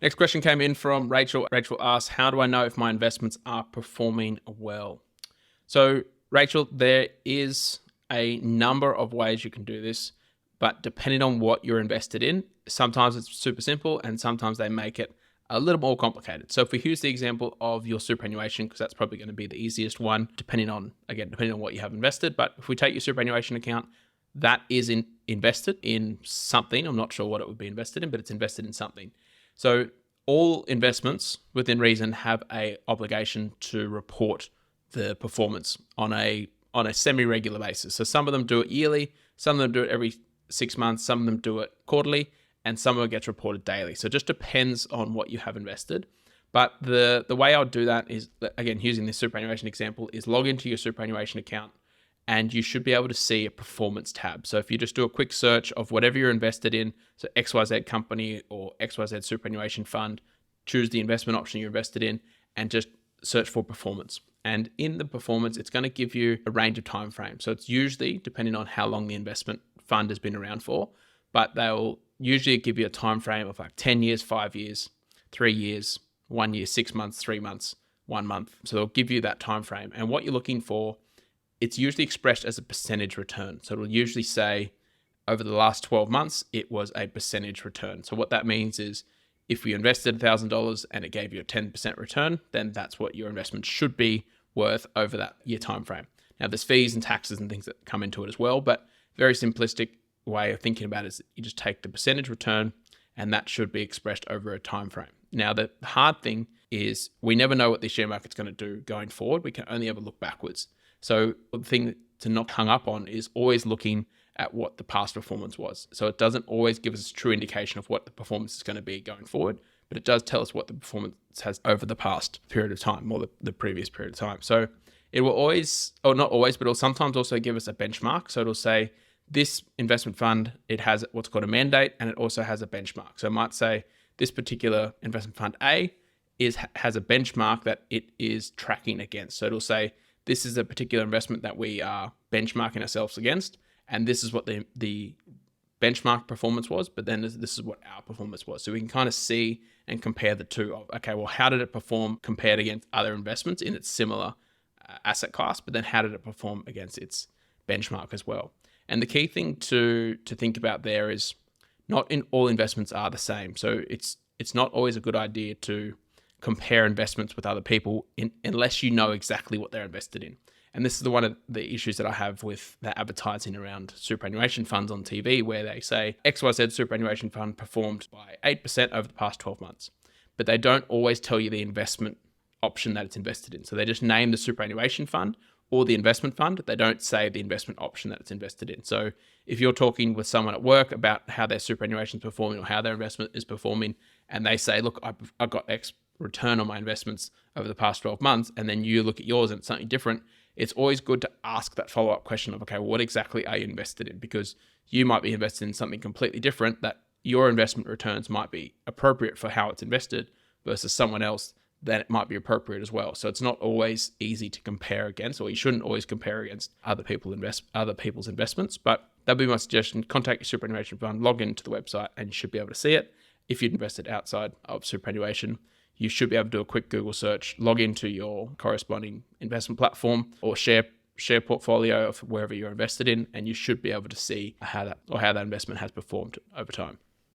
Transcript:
Next question came in from Rachel. Rachel asks, how do I know if my investments are performing well? So, Rachel, there is a number of ways you can do this, but depending on what you're invested in, sometimes it's super simple and sometimes they make it a little more complicated. So if we use the example of your superannuation, because that's probably going to be the easiest one, depending on what you have invested. But if we take your superannuation account, that is invested in something. I'm not sure what it would be invested in, but it's invested in something. So all investments within reason have a obligation to report the performance on a semi-regular basis. So some of them do it yearly, some of them do it every 6 months, some of them do it quarterly, and some of it gets reported daily. So it just depends on what you have invested. But the way I would do that is, again, using this superannuation example, is log into your superannuation account and you should be able to see a performance tab. So if you just do a quick search of whatever you're invested in, so XYZ company or XYZ superannuation fund, choose the investment option you're invested in and just search for performance. And in the performance, it's going to give you a range of time frames. So it's usually depending on how long the investment fund has been around for, but they'll usually give you a time frame of like 10 years, 5 years, 3 years, 1 year, 6 months, 3 months, 1 month. So they'll give you that time frame. And what you're looking for, it's usually expressed as a percentage return. So it'll usually say over the last 12 months, it was a percentage return. So what that means is if you invested $1,000 and it gave you a 10% return, then that's what your investment should be worth over that year time frame. Now there's fees and taxes and things that come into it as well, but very simplistic way of thinking about it is you just take the percentage return and that should be expressed over a time frame. Now the hard thing is we never know what the share market's going to do going forward. We can only ever look backwards. So the thing to not hung up on is always looking at what the past performance was. So it doesn't always give us a true indication of what the performance is going to be going forward, but it does tell us what the performance has over the past period of time or the previous period of time. So it will always, or not always, but it'll sometimes also give us a benchmark. So it'll say this investment fund, it has what's called a mandate and it also has a benchmark. So it might say this particular investment fund A has a benchmark that it is tracking against. So it'll say, this is a particular investment that we are benchmarking ourselves against, and this is what the benchmark performance was, but then this is what our performance was. So we can kind of see and compare the two of, okay, well, how did it perform compared against other investments in its similar asset class, but then how did it perform against its benchmark as well? And the key thing to think about there is not in all investments are the same. So it's not always a good idea to compare investments with other people unless you know exactly what they're invested in. And this is one of the issues that I have with the advertising around superannuation funds on TV, where they say XYZ superannuation fund performed by 8% over the past 12 months. But they don't always tell you the investment option that it's invested in. So they just name the superannuation fund or the investment fund. They don't say the investment option that it's invested in. So if you're talking with someone at work about how their superannuation is performing or how their investment is performing, and they say, look, I've got X return on my investments over the past 12 months, and then you look at yours and it's something different, it's always good to ask that follow-up question of, okay, well, what exactly are you invested in? Because you might be invested in something completely different that your investment returns might be appropriate for how it's invested versus someone else that it might be appropriate as well. So it's not always easy to compare against, or you shouldn't always compare against other people's investments. But that'd be my suggestion. Contact your superannuation fund, log into the website, and you should be able to see it. If you'd invested outside of superannuation, you should be able to do a quick Google search, log into your corresponding investment platform or share portfolio of wherever you're invested in, and you should be able to see how that investment has performed over time.